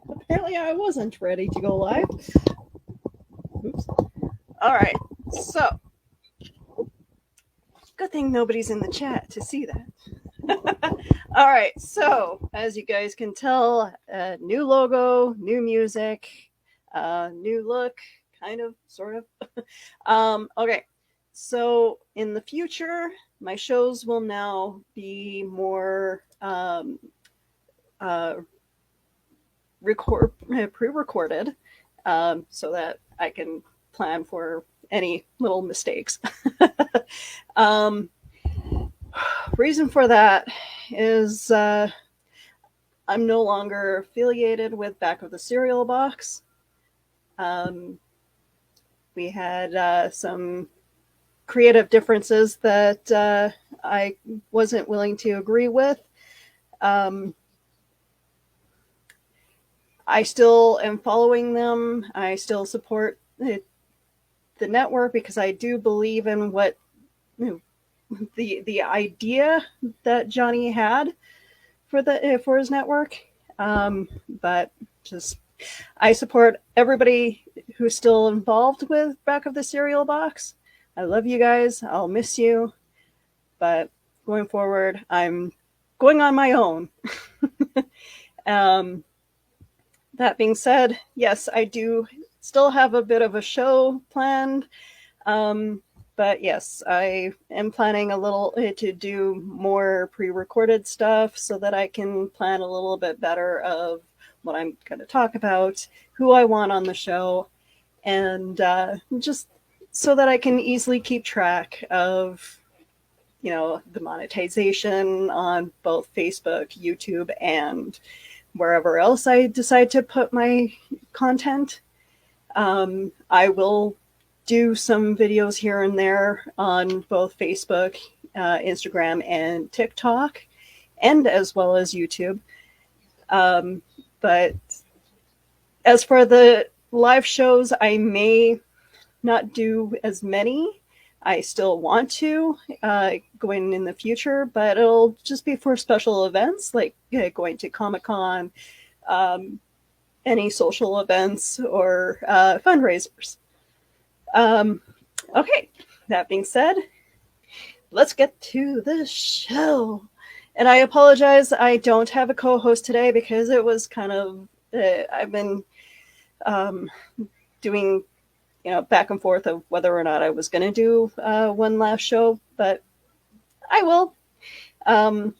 Apparently, I wasn't ready to go live. Oops. All right. So, good thing nobody's in the chat to see that. All right. So, as you guys can tell, new logo, new music, new look, kind of, sort of. Okay. So, in the future, my shows will now be more uh, pre-recorded, so that I can plan for any little mistakes. um, Reason for that is I'm no longer affiliated with Back of the Cereal Box. Um, we had some creative differences that I wasn't willing to agree with. Um, I still am following them. I still support the network because I do believe in what the idea that Johnny had for his network. But just I support everybody who's still involved with Back of the Cereal Box. I love you guys. I'll miss you. But going forward, I'm going on my own. um, that being said, yes, I do still have a bit of a show planned. Um, but yes, I am planning a little to do more pre-recorded stuff so that I can plan a little bit better of what I'm going to talk about, who I want on the show, and just so that I can easily keep track of, the monetization on both Facebook, YouTube, and wherever else I decide to put my content. I will do some videos here and there on both Facebook, Instagram, and TikTok, and as well as YouTube. But as for the live shows, I may not do as many. I still want to going in the future, but it'll just be for special events like going to Comic Con, um, any social events, or fundraisers. Um, okay, that being said, let's get to the show. And I apologize, I don't have a co host today because it was kind of, I've been um, doing, back and forth of whether or not I was going to do one last show, but I will. Um,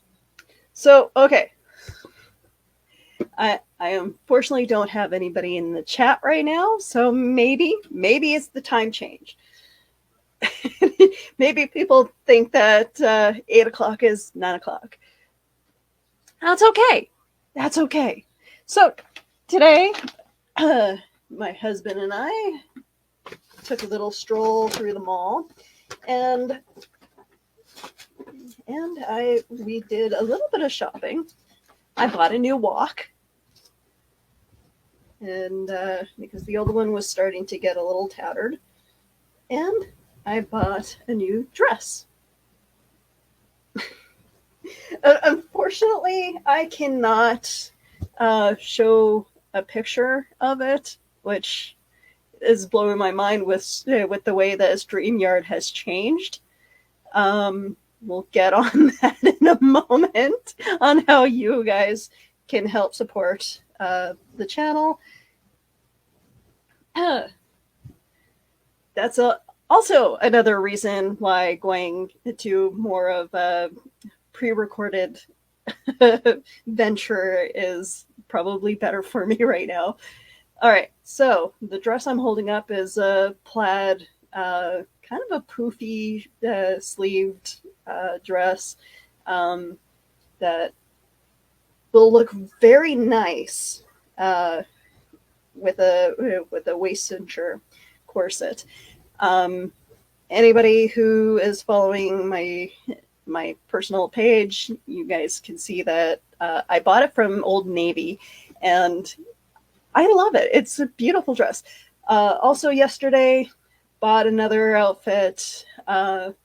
okay. I unfortunately don't have anybody in the chat right now, so maybe it's the time change. Maybe people think that 8 o'clock is 9 o'clock. That's okay. That's okay. So today, my husband and I took a little stroll through the mall, and we did a little bit of shopping. I bought a new wok, and because the old one was starting to get a little tattered, and I bought a new dress. Unfortunately, I cannot show a picture of it, which is blowing my mind with the way that StreamYard has changed. We'll get on that in a moment on how you guys can help support the channel. That's also another reason why going to more of a pre-recorded venture is probably better for me right now. All right, so the dress I'm holding up is a plaid, kind of a poofy sleeved dress that will look very nice with a waist cincher corset. Anybody who is following my personal page, you guys can see that I bought it from Old Navy, and I love it. It's a beautiful dress. Also, yesterday, bought another outfit. The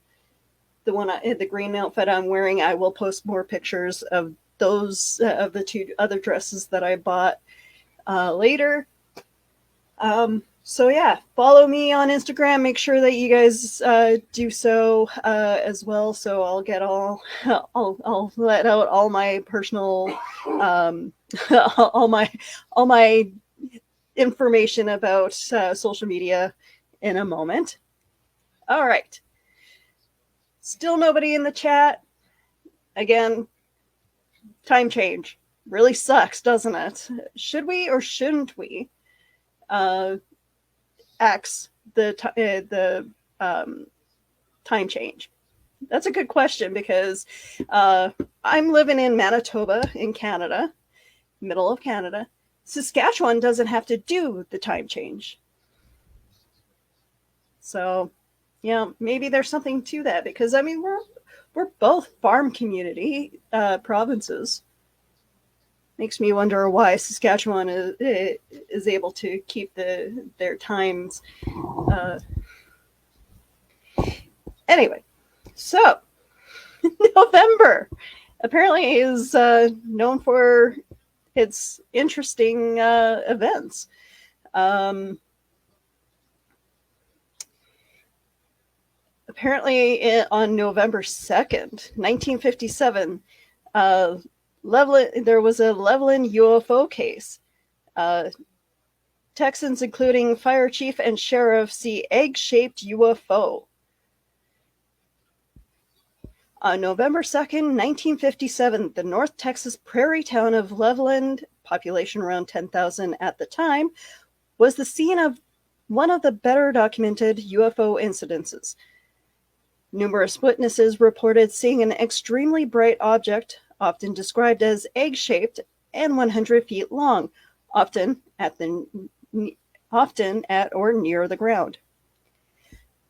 green outfit I'm wearing. I will post more pictures of those of the two other dresses that I bought. later. So yeah, follow me on Instagram. Make sure that you guys do so as well. So I'll get I'll let out all my personal um, all my all my information about social media in a moment. All right. Still nobody in the chat. Again, time change really sucks, doesn't it? Should we or shouldn't we X the time change? That's a good question because I'm living in Manitoba in Canada, middle of Canada. Saskatchewan doesn't have to do the time change. So, yeah, maybe there's something to that because I mean we're both farm community provinces. Makes me wonder why Saskatchewan is able to keep their times. Anyway, so November apparently is known for its interesting events. Apparently, on November 2nd, 1957, there was a Levelland UFO case. Texans, including fire chief and sheriff, see egg-shaped UFO. On November 2nd, 1957, the North Texas prairie town of Levelland, population around 10,000 at the time, was the scene of one of the better documented UFO incidences. Numerous witnesses reported seeing an extremely bright object, often described as egg-shaped and 100 feet long, often at or near the ground.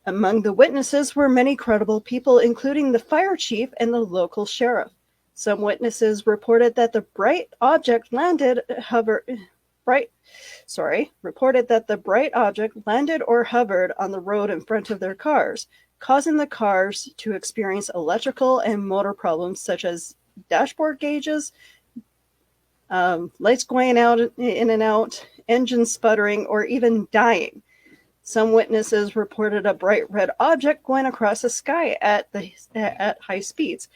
Among the witnesses were many credible people, including the fire chief and the local sheriff. Some witnesses reported that the bright object landed or hovered on the road in front of their cars, causing the cars to experience electrical and motor problems such as dashboard gauges, lights going out in and out, engines sputtering, or even dying. Some witnesses reported a bright red object going across the sky at high speeds.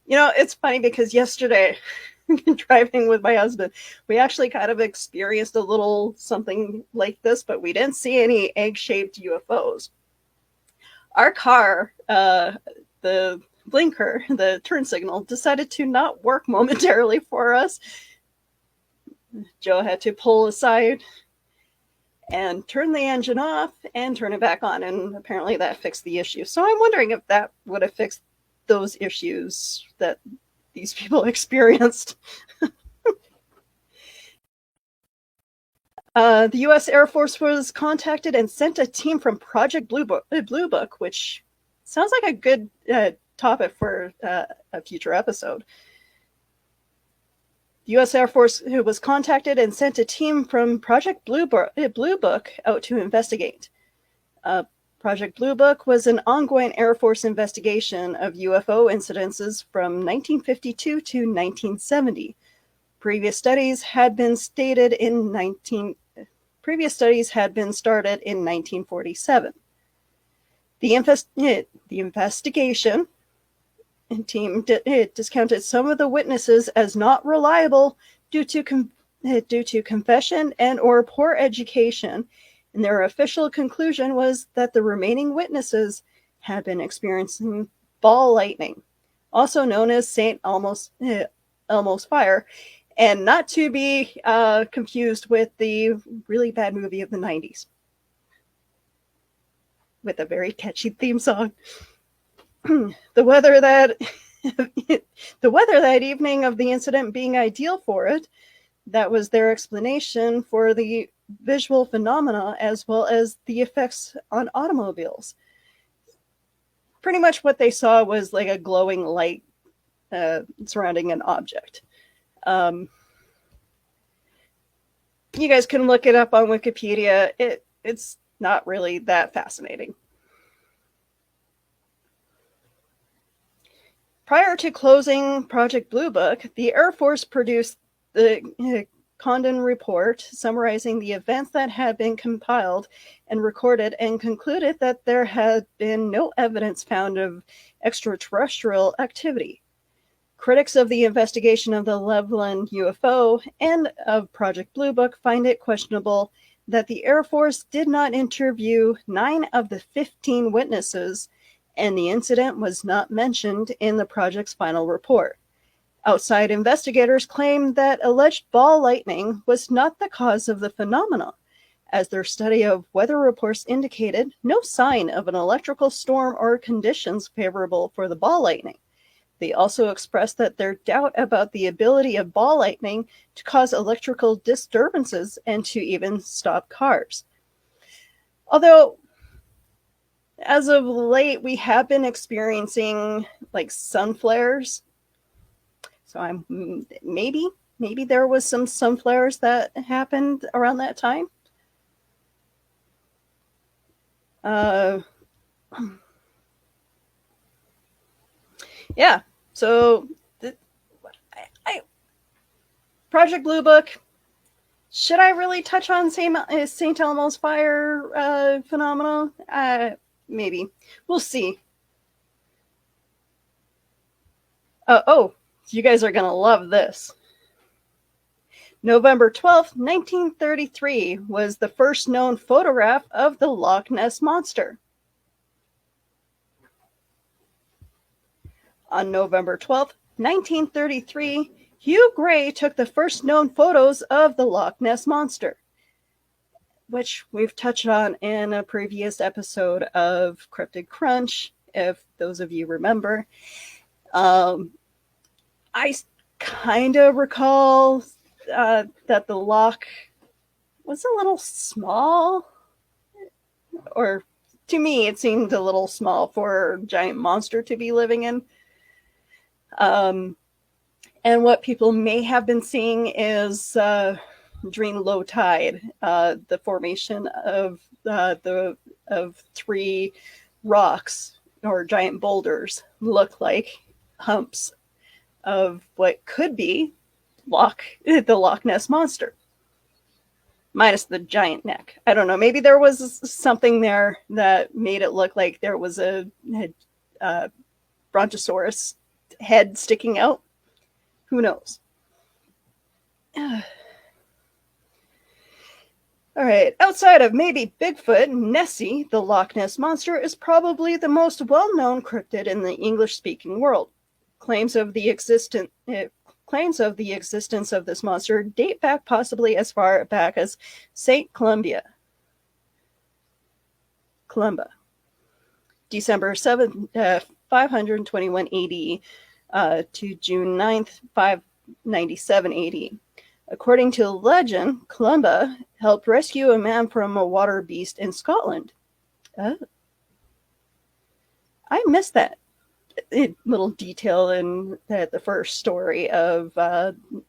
You know, it's funny because yesterday, driving with my husband, we actually kind of experienced a little something like this, but we didn't see any egg-shaped UFOs. Our car, the blinker, the turn signal, decided to not work momentarily for us. Joe had to pull aside and turn the engine off and turn it back on, and apparently that fixed the issue. So I'm wondering if that would have fixed those issues that these people experienced. The U.S. Air Force was contacted and sent a team from Project Blue Book, which sounds like a good topic for a future episode. The U.S. Air Force was contacted and sent a team from Project Blue Book out to investigate. Project Blue Book was an ongoing Air Force investigation of UFO incidences from 1952 to 1970. Previous studies had been started in 1947. The investigation team discounted some of the witnesses as not reliable due to confession and or poor education, and their official conclusion was that the remaining witnesses had been experiencing ball lightning, also known as St. Elmo's fire, and not to be confused with the really bad movie of the 90s with a very catchy theme song. The weather that evening of the incident being ideal for it, that was their explanation for the visual phenomena as well as the effects on automobiles. Pretty much what they saw was like a glowing light surrounding an object. You guys can look it up on Wikipedia. It's not really that fascinating. Prior to closing Project Blue Book, the Air Force produced the Condon report summarizing the events that had been compiled and recorded, and concluded that there had been no evidence found of extraterrestrial activity. Critics of the investigation of the Loveland UFO and of Project Blue Book find it questionable that the Air Force did not interview 9 of the 15 witnesses, and the incident was not mentioned in the project's final report. Outside investigators claim that alleged ball lightning was not the cause of the phenomenon, as their study of weather reports indicated no sign of an electrical storm or conditions favorable for the ball lightning. They also expressed that their doubt about the ability of ball lightning to cause electrical disturbances and to even stop cars. Although, as of late, we have been experiencing like sun flares. So maybe there was some sun flares that happened around that time. Yeah. So Project Blue Book. Should I really touch on St. Elmo's fire phenomena? Maybe. We'll see. You guys are going to love this. November 12th, 1933 was the first known photograph of the Loch Ness Monster. On November 12th, 1933, Hugh Gray took the first known photos of the Loch Ness Monster, which we've touched on in a previous episode of Cryptid Crunch, if those of you remember. I kind of recall that the loch was a little small, or to me it seemed a little small for a giant monster to be living in. And what people may have been seeing is during low tide, the formation of 3 rocks or giant boulders look like humps of what could be the Loch Ness Monster, minus the giant neck. I don't know. Maybe there was something there that made it look like there was a brontosaurus head sticking out. Who knows? All right. Outside of maybe Bigfoot, Nessie, the Loch Ness Monster, is probably the most well-known cryptid in the English-speaking world. Claims of the existence of this monster date back possibly as far back as St. Columba, December 7th, 521 AD to June 9th, 597 AD. According to legend, Columba helped rescue a man from a water beast in Scotland. Oh. I missed that little detail in the first story of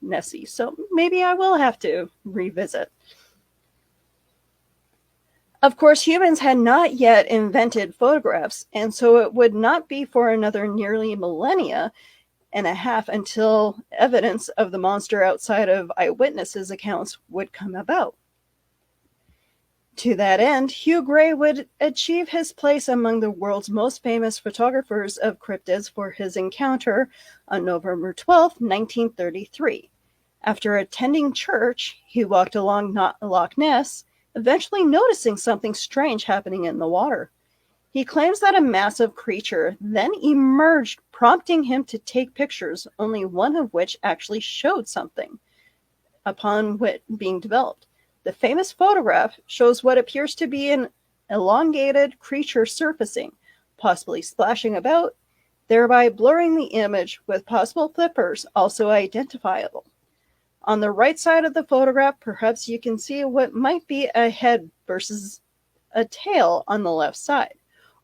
Nessie, so maybe I will have to revisit. Of course, humans had not yet invented photographs, and so it would not be for another nearly millennia and a half until evidence of the monster outside of eyewitnesses' accounts would come about. To that end, Hugh Gray would achieve his place among the world's most famous photographers of cryptids for his encounter on November 12, 1933. After attending church, he walked along Loch Ness, eventually noticing something strange happening in the water. He claims that a massive creature then emerged, prompting him to take pictures, only one of which actually showed something upon being developed. The famous photograph shows what appears to be an elongated creature surfacing, possibly splashing about, thereby blurring the image, with possible flippers also identifiable. On the right side of the photograph, perhaps you can see what might be a head versus a tail on the left side.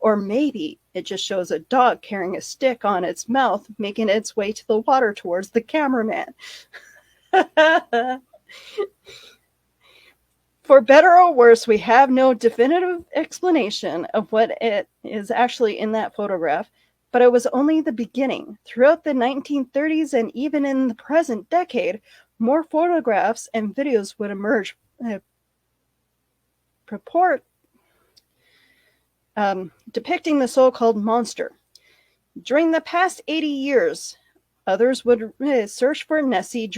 Or maybe it just shows a dog carrying a stick on its mouth, making its way to the water towards the cameraman. For better or worse, we have no definitive explanation of what it is actually in that photograph, but it was only the beginning. Throughout the 1930s and even in the present decade, more photographs and videos would emerge depicting the so-called monster. During the past 80 years, others would search for Nessie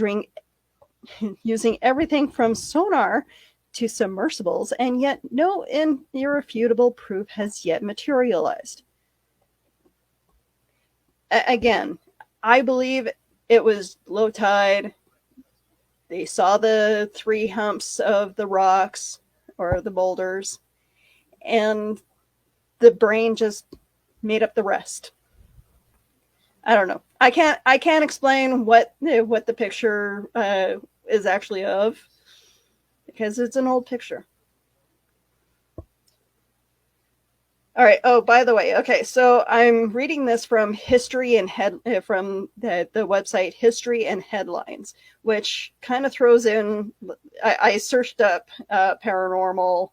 using everything from sonar to submersibles, and yet no irrefutable proof has yet materialized. Again, I believe it was low tide. They saw the 3 humps of the rocks or the boulders, and the brain just made up the rest. I don't know. I can't explain what the picture is actually of, because it's an old picture. All right. Oh, by the way, okay. So I'm reading this from from the website History and Headlines, which kind of throws in. I searched up paranormal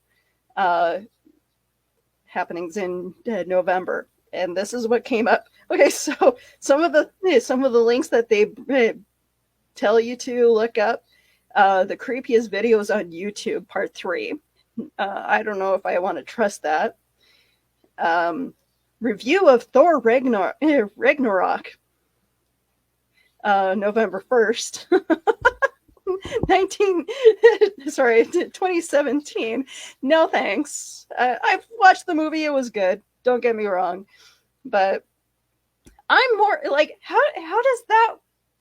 happenings in November, and this is what came up. Okay, so some of the links that they tell you to look up, the creepiest videos on YouTube, part 3. I don't know if I want to trust that. Review of Thor Ragnarok, November 1st, 2017. No thanks. I've watched the movie. It was good. Don't get me wrong. But I'm more like, how does that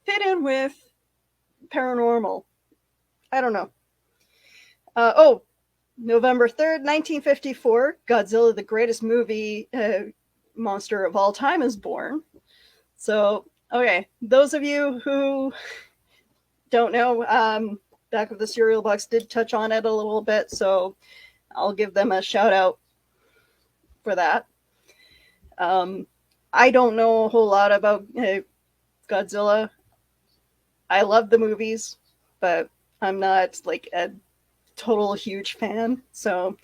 fit in with paranormal? I don't know. November 3rd, 1954, Godzilla, the greatest movie monster of all time, is born. So, okay, those of you who don't know, Back of the Cereal Box did touch on it a little bit, so I'll give them a shout out for that. I don't know a whole lot about Godzilla. I love the movies, but I'm not like a total huge fan. So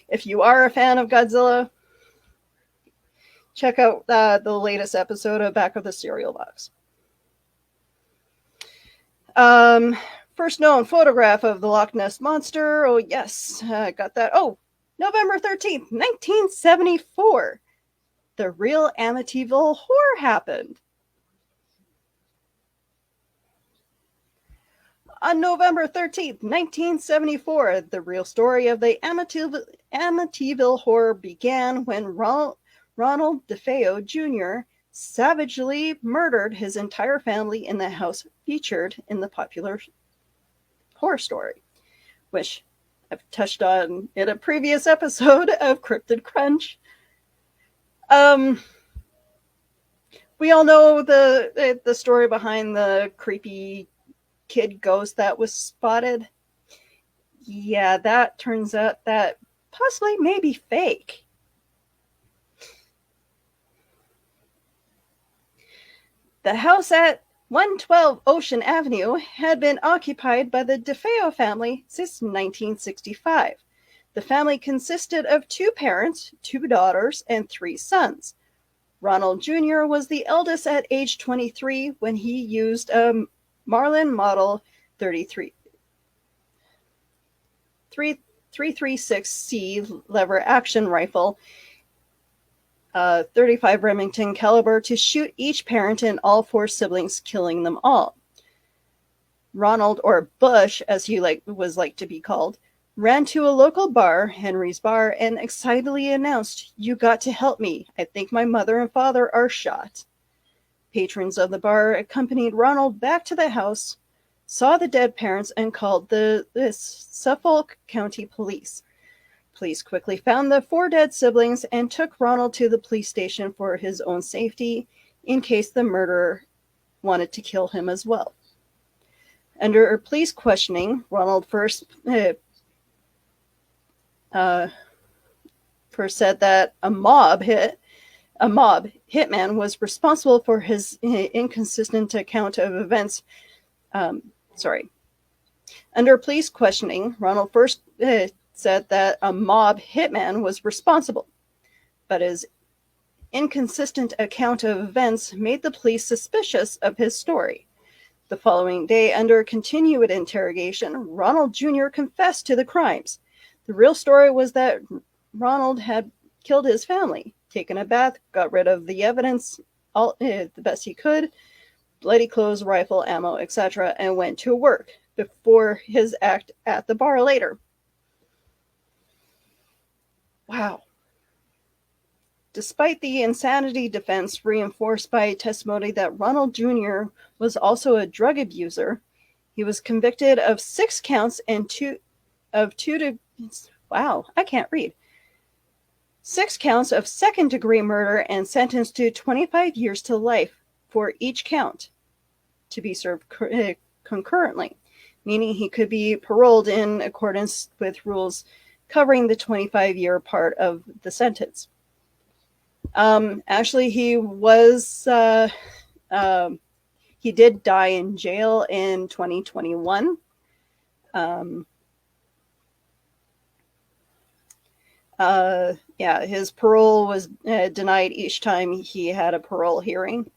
if you are a fan of Godzilla, check out the latest episode of Back of the Cereal Box. First known photograph of the Loch Ness Monster. Oh, yes, I got that. Oh, November 13th, 1974. The real Amityville Horror happened. On November 13th, 1974, the real story of the Amityville Horror began when Ronald DeFeo Jr. savagely murdered his entire family in the house featured in the popular horror story, which I've touched on in a previous episode of Cryptid Crunch. We all know the story behind the creepy kid ghost that was spotted. Yeah, that turns out that possibly may be fake. The house at 112 Ocean Avenue had been occupied by the DeFeo family since 1965. The family consisted of 2 parents, 2 daughters, and 3 sons. Ronald Jr. was the eldest at age 23 when he used a Marlin Model 336C lever action rifle, 35 Remington caliber, to shoot each parent and all 4 siblings, killing them all. Ronald, or Bush as he was to be called, ran to a local bar, Henry's Bar, and excitedly announced, "You got to help me. I think my mother and father are shot." Patrons of the bar accompanied Ronald back to the house, saw the dead parents, and called the Suffolk County Police. Police quickly found the 4 dead siblings and took Ronald to the police station for his own safety, in case the murderer wanted to kill him as well. Under police questioning, Ronald first said that a mob hitman was responsible for his inconsistent account of events. Under police questioning, Ronald first said that a mob hitman was responsible, but his inconsistent account of events made the police suspicious of his story. The following day, under continued interrogation, Ronald Jr. confessed to the crimes. The real story was that Ronald had killed his family, taken a bath, got rid of the evidence the best he could, bloody clothes, rifle, ammo, etc., and went to work before his act at the bar later. Wow. Despite the insanity defense reinforced by testimony that Ronald Jr. was also a drug abuser, he was convicted of 6 counts and 6 counts of second-degree murder and sentenced to 25 years to life for each count to be served concurrently, meaning he could be paroled in accordance with rules covering the 25-year part of the sentence. Actually, he did die in jail in 2021. His parole was denied each time he had a parole hearing.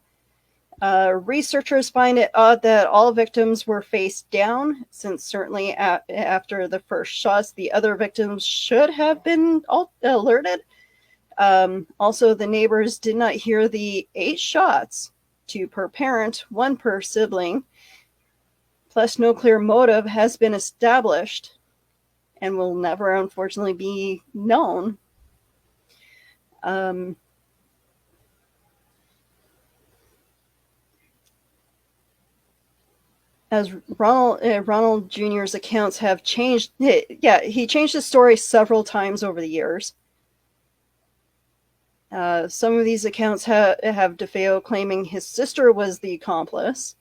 Researchers find it odd that all victims were face down, since certainly after the first shots, the other victims should have been alerted. Also, the neighbors did not hear the 8 shots, 2 per parent, 1 per sibling. Plus, no clear motive has been established and will never, unfortunately, be known. As Ronald Jr.'s accounts have changed, he changed his story several times over the years. Some of these accounts have DeFeo claiming his sister was the accomplice,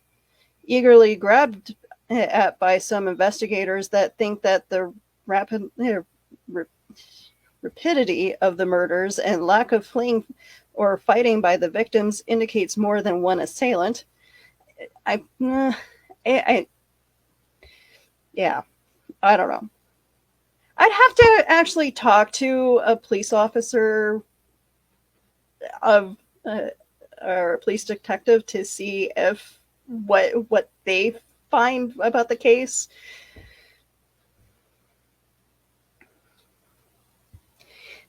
eagerly grabbed at by some investigators that think that the rapidity of the murders and lack of fleeing or fighting by the victims indicates more than one assailant. I don't know. I'd have to actually talk to a police officer or a police detective to see if what they find about the case.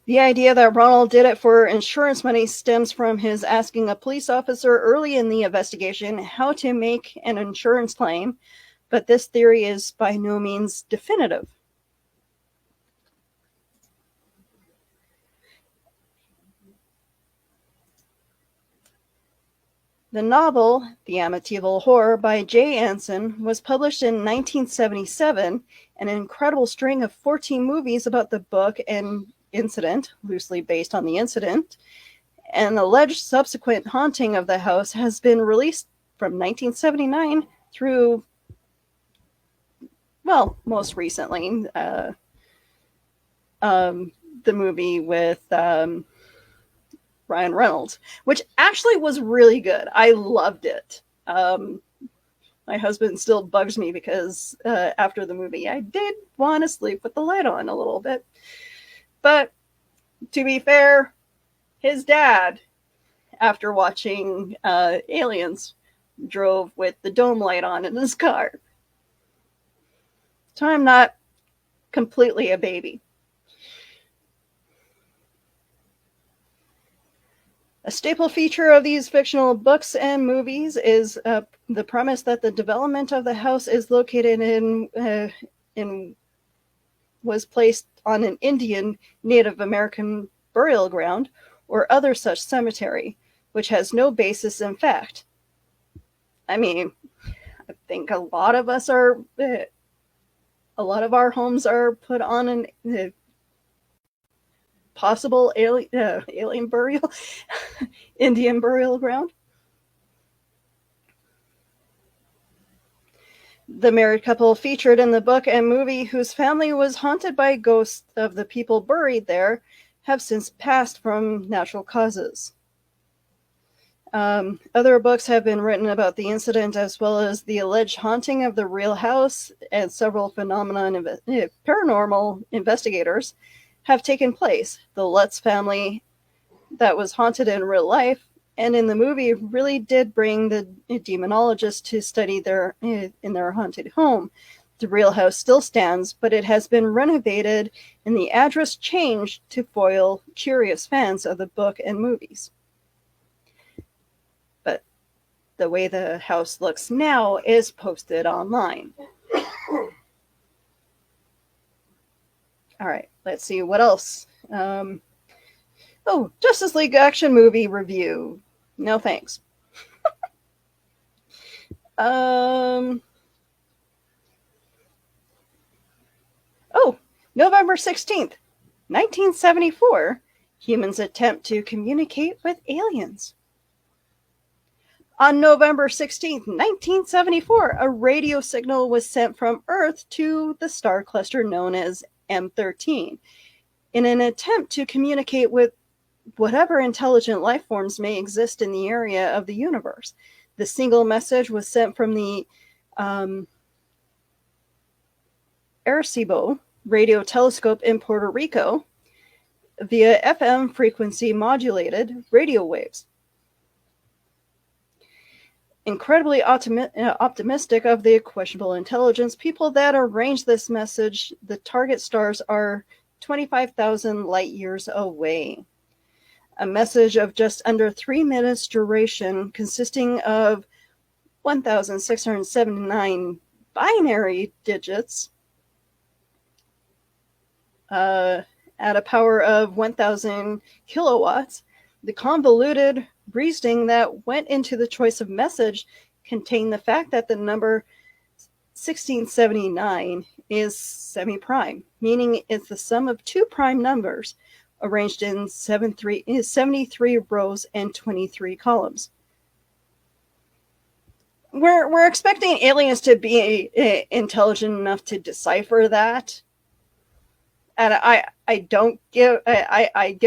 The idea that Ronald did it for insurance money stems from his asking a police officer early in the investigation how to make an insurance claim, but this theory is by no means definitive. The novel, The Amityville Horror by Jay Anson, was published in 1977, an incredible string of 14 movies about the book and incident, loosely based on the incident. An alleged subsequent haunting of the house has been released from 1979 through, well, most recently, the movie with Ryan Reynolds, which actually was really good. I loved it. My husband still bugs me because after the movie, I did want to sleep with the light on a little bit. But to be fair, his dad, after watching Aliens, drove with the dome light on in his car. So I'm not completely a baby. A staple feature of these fictional books and movies is the premise that the development of the house is located was placed on an Indian Native American burial ground or other such cemetery, which has no basis in fact. I mean, I think a lot of our homes are put on an possible alien burial, Indian burial ground. The married couple featured in the book and movie, whose family was haunted by ghosts of the people buried there, have since passed from natural causes. Other books have been written about the incident, as well as the alleged haunting of the real house, and several paranormal investigators have taken place. The Lutz family that was haunted in real life, and in the movie really did bring the demonologist to study in their haunted home. The real house still stands, but it has been renovated and the address changed to foil curious fans of the book and movies. But the way the house looks now is posted online. All right, let's see what else. Justice League action movie review. No thanks. November 16th, 1974, humans attempt to communicate with aliens. On November 16th, 1974, a radio signal was sent from Earth to the star cluster known as M13 in an attempt to communicate with whatever intelligent life forms may exist in the area of the universe. The single message was sent from the Arecibo radio telescope in Puerto Rico via FM frequency modulated radio waves. Incredibly optimistic of the questionable intelligence, people that arranged this message, the target stars are 25,000 light years away. A message of just under 3 minutes duration, consisting of 1,679 binary digits at a power of 1,000 kilowatts. The convoluted reasoning that went into the choice of message contained the fact that the number 1679 is semi-prime, meaning it's the sum of two prime numbers arranged in 73 rows and 23 columns. We're expecting aliens to be intelligent enough to decipher that. And I give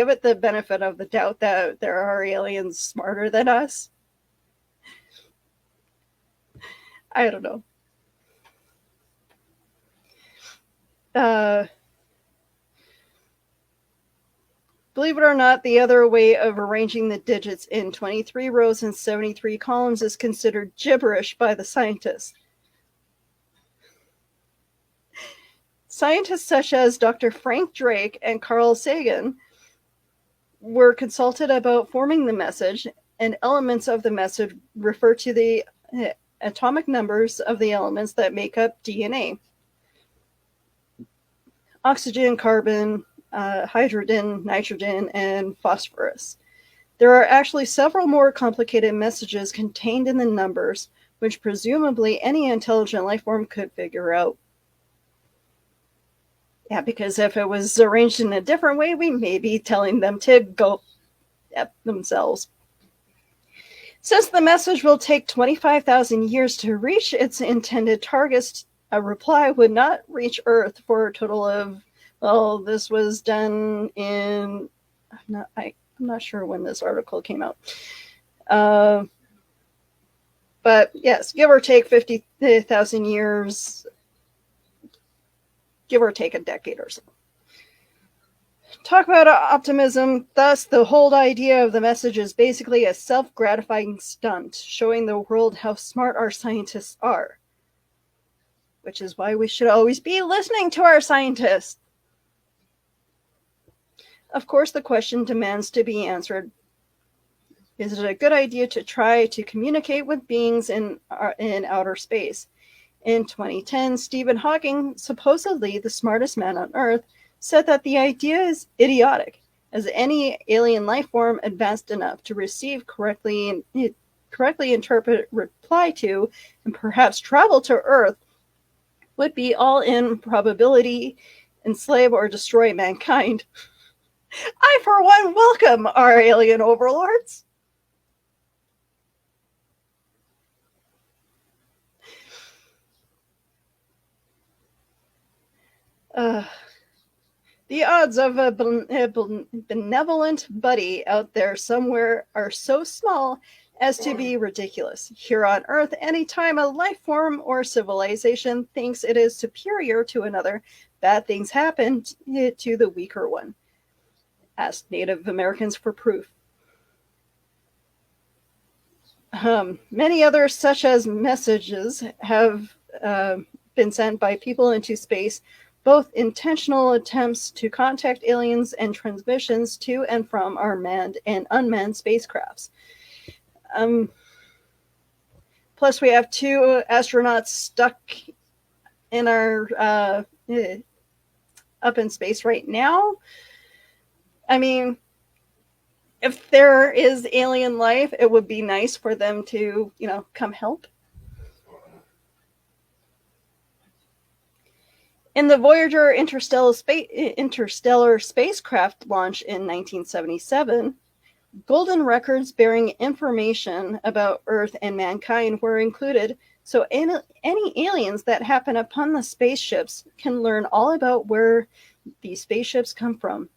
it the benefit of the doubt that there are aliens smarter than us. I don't know. Believe it or not, the other way of arranging the digits in 23 rows and 73 columns is considered gibberish by the scientists. Scientists such as Dr. Frank Drake and Carl Sagan were consulted about forming the message, and elements of the message refer to the atomic numbers of the elements that make up DNA. Oxygen, carbon, hydrogen, nitrogen, and phosphorus. There are actually several more complicated messages contained in the numbers, which presumably any intelligent life form could figure out. Yeah, because if it was arranged in a different way, we may be telling them to go F themselves. Since the message will take 25,000 years to reach its intended targets, a reply would not reach Earth for a total of, this was done in, I'm not sure when this article came out. But yes, give or take 50,000 years, give or take a decade or so. Talk about optimism. Thus, the whole idea of the message is basically a self-gratifying stunt, showing the world how smart our scientists are. Which is why we should always be listening to our scientists. Of course, the question demands to be answered. Is it a good idea to try to communicate with beings in outer space? In 2010, Stephen Hawking, supposedly the smartest man on Earth, said that the idea is idiotic, as any alien life form advanced enough to receive correctly interpret, reply to, and perhaps travel to Earth would be all in probability enslave or destroy mankind. I, for one, welcome our alien overlords. The odds of a benevolent buddy out there somewhere are so small as to be ridiculous. Here on Earth, anytime a life form or civilization thinks it is superior to another, bad things happen to the weaker one. Ask Native Americans for proof. Many others, such as messages, have been sent by people into space, both intentional attempts to contact aliens and transmissions to and from our manned and unmanned spacecrafts. Plus, we have 2 astronauts stuck in our up in space right now. I mean, if there is alien life, it would be nice for them to, come help. In the Voyager interstellar spacecraft launch in 1977, golden records bearing information about Earth and mankind were included, so any aliens that happen upon the spaceships can learn all about where these spaceships come from.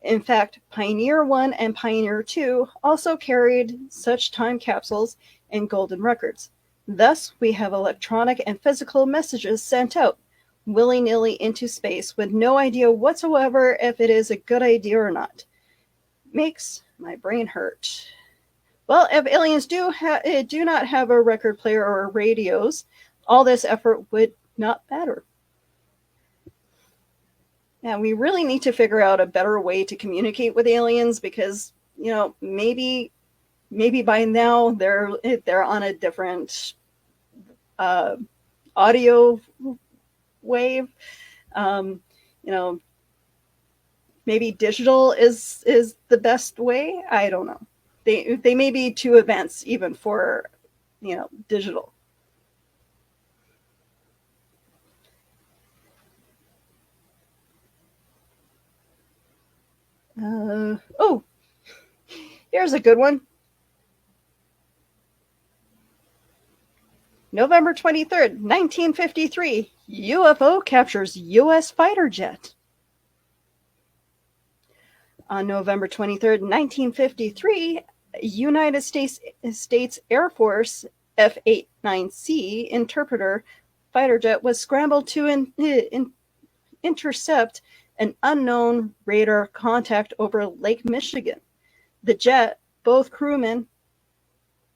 In fact, Pioneer 1 and Pioneer 2 also carried such time capsules and golden records. Thus, we have electronic and physical messages sent out willy-nilly into space with no idea whatsoever if it is a good idea or not. Makes my brain hurt. Well, if aliens do not have a record player or radios, all this effort would not matter. Yeah, we really need to figure out a better way to communicate with aliens because, maybe by now they're on a different audio wave. Maybe digital is the best way. I don't know. They may be too advanced even for digital. Oh, here's a good one. November 23rd, 1953, UFO captures U.S. fighter jet. On November 23rd, 1953, United States Air Force F-89C Interpreter fighter jet was scrambled to intercept an unknown radar contact over Lake Michigan. The jet, both crewmen,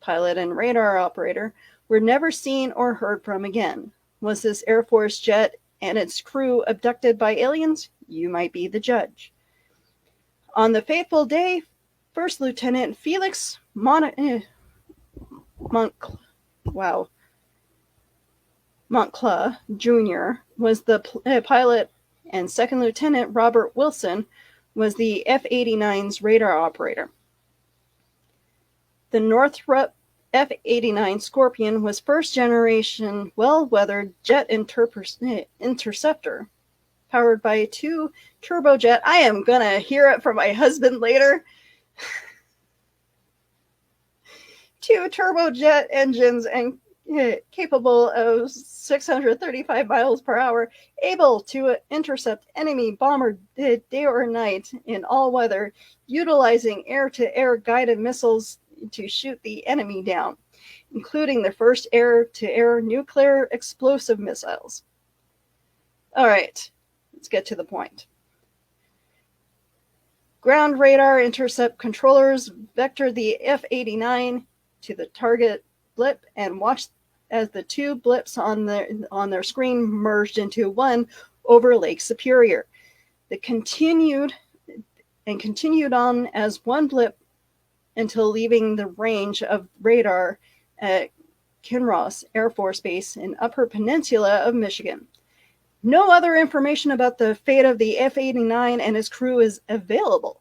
pilot and radar operator, were never seen or heard from again. Was this Air Force jet and its crew abducted by aliens? You might be the judge. On the fateful day, First Lieutenant Felix Montclair Jr. was the pilot, and Second Lieutenant Robert Wilson was the F-89's radar operator. The Northrop F-89 Scorpion was first-generation, well-weathered jet interceptor, powered by 2 turbojet. I am going to hear it from my husband later. 2 turbojet engines and capable of 635 miles per hour, able to intercept enemy bomber day or night in all weather, utilizing air-to-air guided missiles to shoot the enemy down, including the first air-to-air nuclear explosive missiles. All right, let's get to the point. Ground radar intercept controllers vectored the F-89 to the target blip and watched as the 2 blips on their screen merged into one over Lake Superior. They continued on as one blip until leaving the range of radar at Kinross Air Force Base in Upper Peninsula of Michigan. No other information about the fate of the F-89 and his crew is available.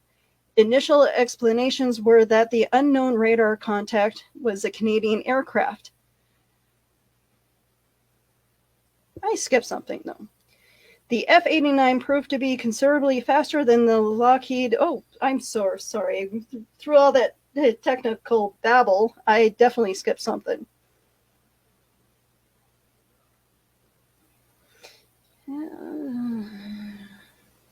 Initial explanations were that the unknown radar contact was a Canadian aircraft. I skipped something, though. The F-89 proved to be considerably faster than the Lockheed... Oh, I'm so sorry. Through all that technical babble, I definitely skipped something.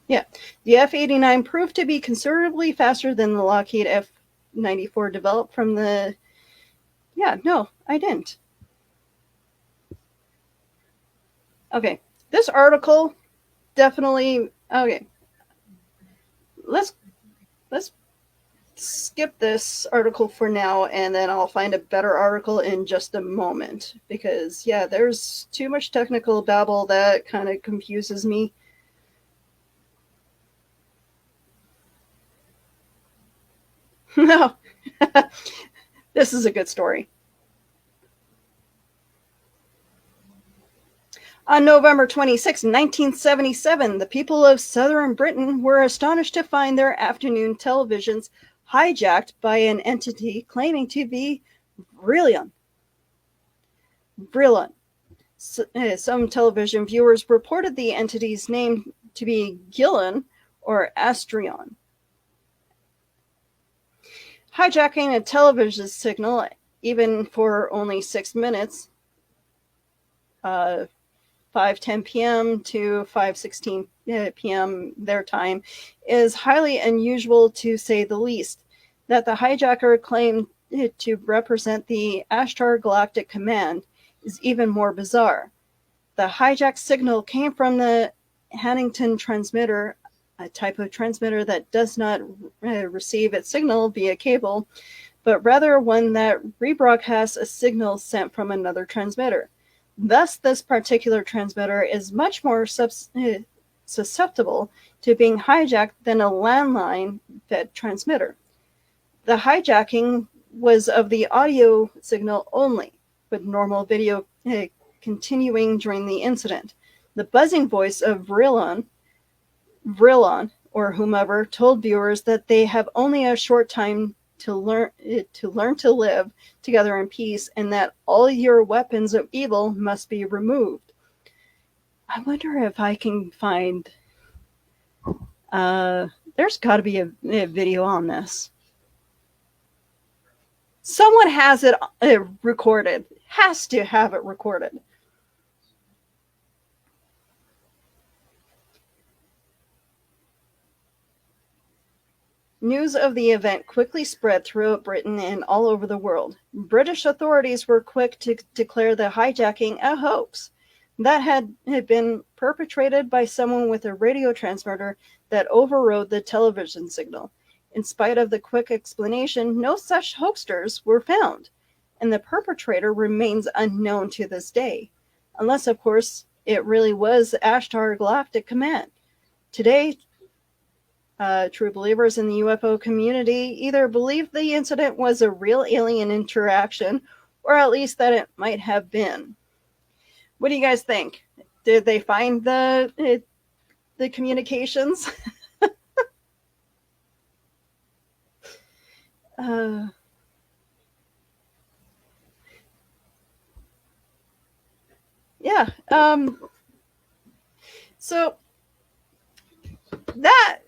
Yeah, the F-89 proved to be considerably faster than the Lockheed F-94 developed from the... Yeah, no, I didn't. Okay, this article definitely... Okay, let's skip this article for now, and then I'll find a better article in just a moment, because yeah, there's too much technical babble that kind of confuses me. No, this is a good story. On November 26, 1977, the people of southern Britain were astonished to find their afternoon televisions hijacked by an entity claiming to be Vrillon. Vrillon. Some television viewers reported the entity's name to be Gillen or Astrion. Hijacking a television signal, even for only 6 minutes, 5:10 p.m. to 5:16 p.m. their time, is highly unusual to say the least. That the hijacker claimed to represent the Ashtar Galactic Command is even more bizarre. The hijacked signal came from the Huntington transmitter, a type of transmitter that does not receive its signal via cable, but rather one that rebroadcasts a signal sent from another transmitter. Thus, this particular transmitter is much more susceptible to being hijacked than a landline-fed transmitter. The hijacking was of the audio signal only, with normal video continuing during the incident. The buzzing voice of Vrillon, or whomever, told viewers that they have only a short time to learn to live together in peace, and that all your weapons of evil must be removed. I wonder if I can find. There's got to be a video on this. Someone has it recorded. Has to have it recorded. News of the event quickly spread throughout Britain and all over the world. British authorities were quick to declare the hijacking a hoax that had been perpetrated by someone with a radio transmitter that overrode the television signal. In spite of the quick explanation, no such hoaxers were found, and the perpetrator remains unknown to this day, unless, of course, it really was Ashtar Galactic Command. Today, true believers in the UFO community either believe the incident was a real alien interaction, or at least that it might have been. What do you guys think? Did they find the communications? Yeah. So that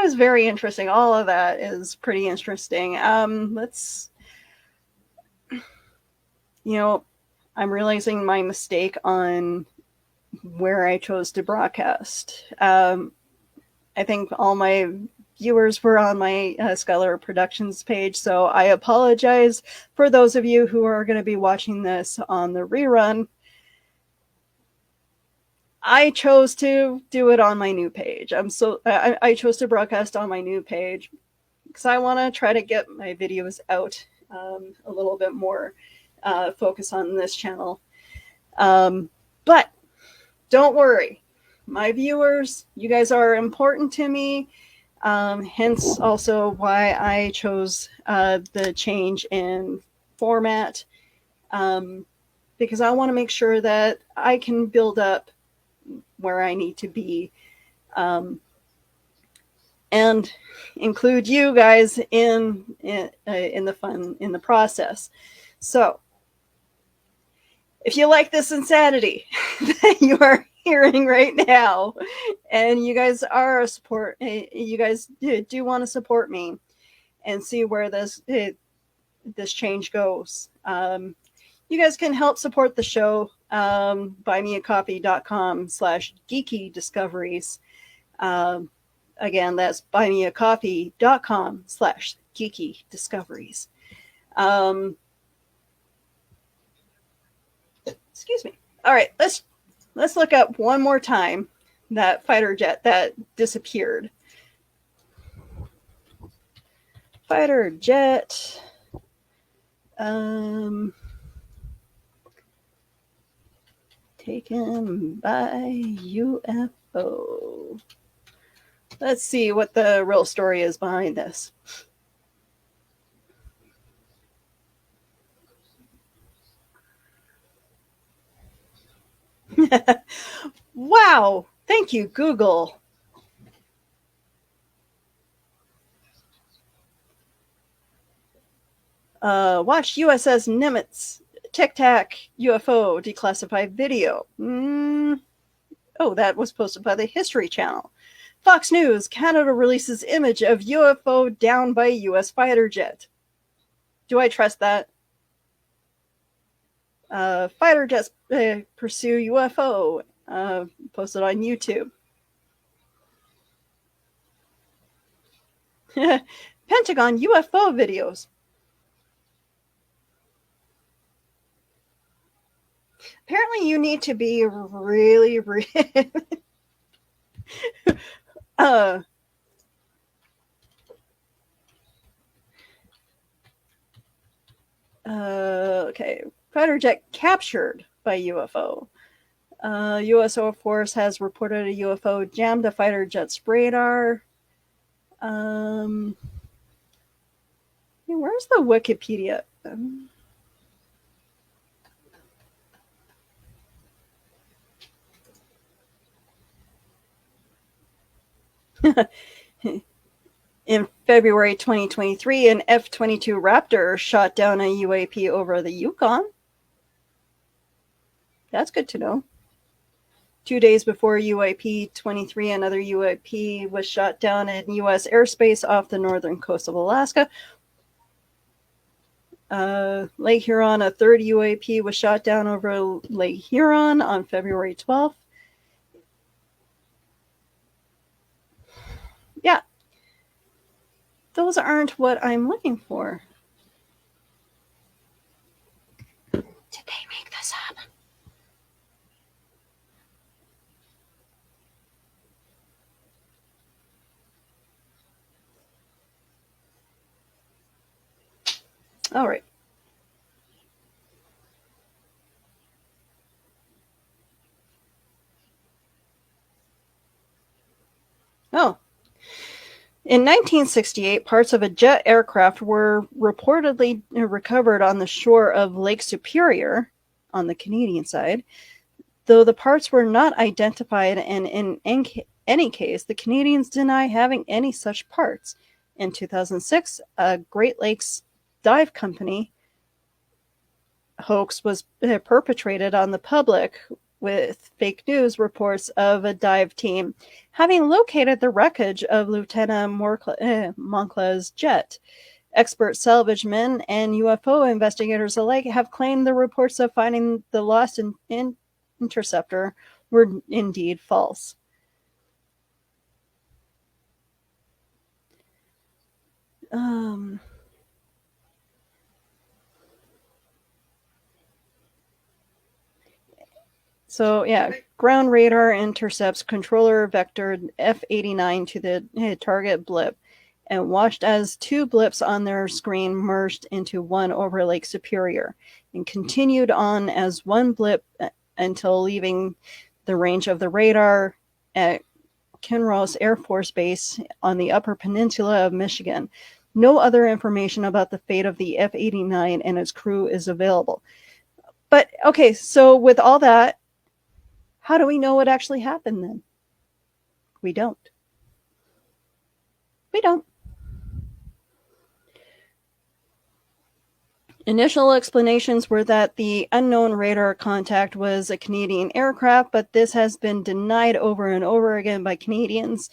is very interesting. All of that is pretty interesting. Let's, I'm realizing my mistake on where I chose to broadcast. I think all my viewers were on my Scholar Productions page, so I apologize for those of you who are going to be watching this on the rerun. I chose to do it on my new page. I chose to broadcast on my new page because I want to try to get my videos out a little bit more, focus on this channel. But don't worry, my viewers, you guys are important to me. Hence also why I chose the change in format, because I want to make sure that I can build up where I need to be, and include you guys in the fun, in the process. So if you like this insanity that you are hearing right now, and you guys are a support, you guys do want to support me and see where this change goes, you guys can help support the show. buymeacoffee.com/geeky discoveries. Again, that's buymeacoffee.com/geeky discoveries. Excuse me. All right, let's look up one more time that fighter jet that disappeared. fighter jet. Taken by UFO. Let's see what the real story is behind this. Wow! Thank you, Google. Watch USS Nimitz Tic Tac UFO declassified video. Oh, that was posted by the History Channel. Fox News, Canada releases image of UFO down by US fighter jet. Do I trust that? Fighter jets pursue UFO. Posted on YouTube. Pentagon UFO videos. Apparently, you need to be really, okay. Fighter jet captured by UFO. U.S. Air Force has reported a UFO jammed a fighter jet's radar. Where's the Wikipedia? In February 2023, an F-22 Raptor shot down a UAP over the Yukon. That's good to know. 2 days before UAP-23, another UAP was shot down in U.S. airspace off the northern coast of Alaska. Lake Huron, a third UAP was shot down over Lake Huron on February 12th. Yeah. Those aren't what I'm looking for. Did they make this up? All right. Oh. In 1968, parts of a jet aircraft were reportedly recovered on the shore of Lake Superior on the Canadian side, though the parts were not identified, and in any case, the Canadians deny having any such parts. In 2006, a Great Lakes dive company hoax was perpetrated on the public with fake news reports of a dive team having located the wreckage of Lieutenant Moncla's jet. Expert salvagemen and UFO investigators alike have claimed the reports of finding the lost interceptor were indeed false. So, yeah, ground radar intercepts controller vectored F-89 to the target blip and watched as two blips on their screen merged into one over Lake Superior and continued on as one blip until leaving the range of the radar at Kinross Air Force Base on the Upper Peninsula of Michigan. No other information about the fate of the F-89 and its crew is available. But, okay, so with all that, how do we know what actually happened then? We don't. We don't. Initial explanations were that the unknown radar contact was a Canadian aircraft, but this has been denied over and over again by Canadians.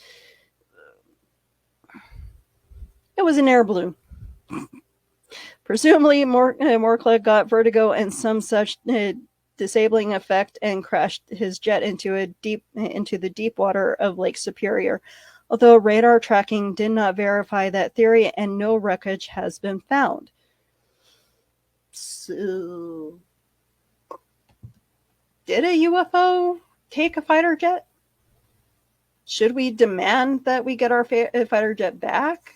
It was an air balloon. Presumably, Moncla got vertigo and some such disabling effect and crashed his jet into the deep water of Lake Superior. Although radar tracking did not verify that theory, and no wreckage has been found. So, did a UFO take a fighter jet? Should we demand that we get our fighter jet back?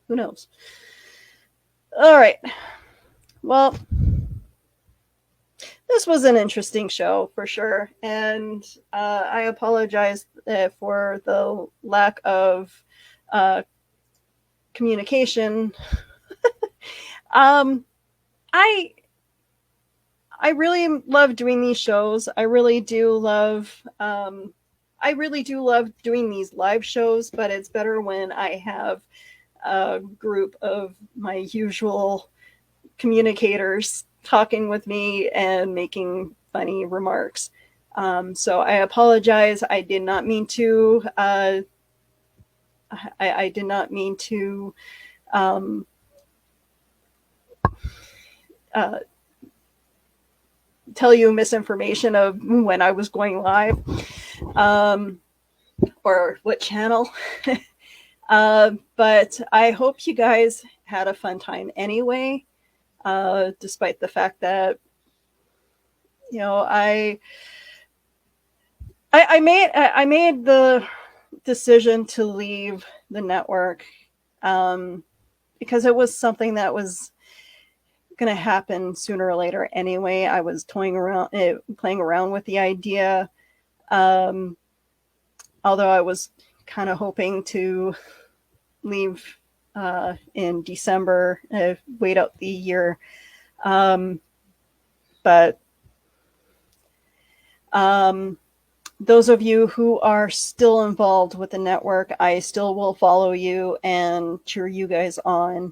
Who knows? All right. Well, this was an interesting show for sure, and I apologize for the lack of uh, communication. um, I I really love doing these shows. I really do love. I really do love doing these live shows, but it's better when I have a group of my usual communicators talking with me and making funny remarks. So I apologize. I did not mean to. I did not mean to um, uh, tell you misinformation of when I was going live or what channel. But I hope you guys had a fun time anyway, despite the fact that I made the decision to leave the network because it was something that was going to happen sooner or later anyway. I was playing around with the idea, although I was kind of hoping to leave in December, wait out the year. But those of you who are still involved with the network, I still will follow you and cheer you guys on.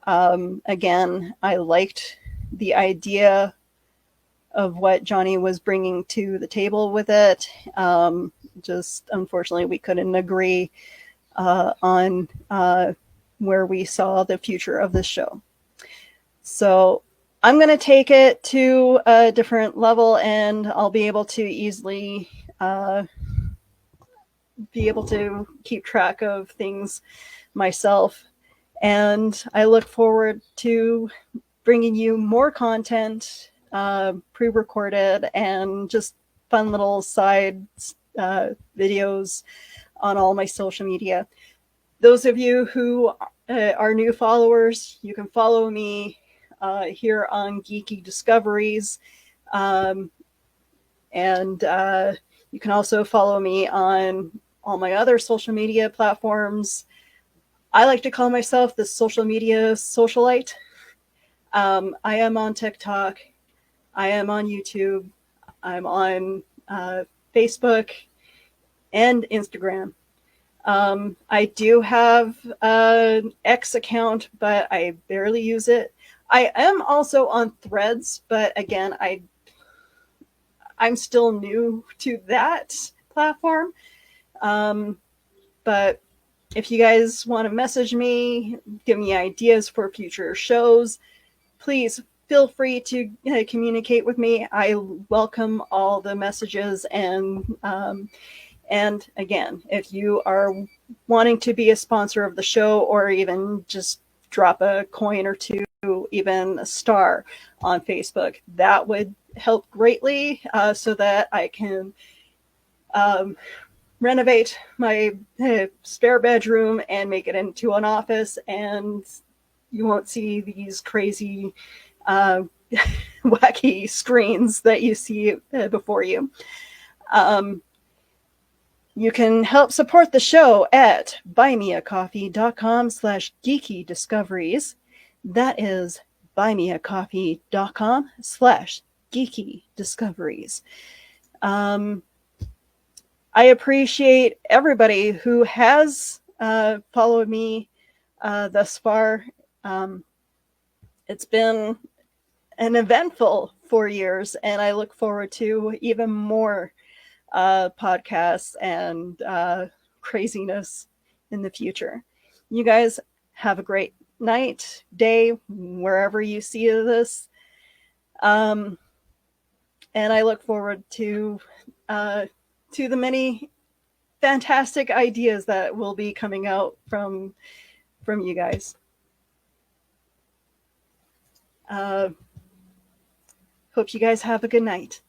Again, I liked the idea of what Johnny was bringing to the table with it. Just unfortunately, we couldn't agree on where we saw the future of this show. So I'm going to take it to a different level, and I'll be able to easily be able to keep track of things myself. And I look forward to bringing you more content, pre-recorded, and just fun little side videos on all my social media. Those of you who are new followers, you can follow me here on Geeky Discoveries. And you can also follow me on all my other social media platforms. I like to call myself the social media socialite. I am on TikTok. I am on YouTube. I'm on Facebook and Instagram. I do have an X account, but I barely use it. I am also on Threads, but again, I'm still new to that platform. But if you guys want to message me, give me ideas for future shows, please feel free to communicate with me. I welcome all the messages. And again, if you are wanting to be a sponsor of the show, or even just drop a coin or two, even a star on Facebook, that would help greatly, so that I can renovate my spare bedroom and make it into an office, and you won't see these crazy wacky screens that you see before you. You can help support the show at buymeacoffee.com/geekydiscoveries. That is buymeacoffee.com/geekydiscoveries. I appreciate everybody who has followed me thus far. It's been an eventful 4 years, and I look forward to even more podcasts and craziness in the future. You guys have a great night, day, wherever you see this. And I look forward to the many fantastic ideas that will be coming out from you guys. Hope you guys have a good night.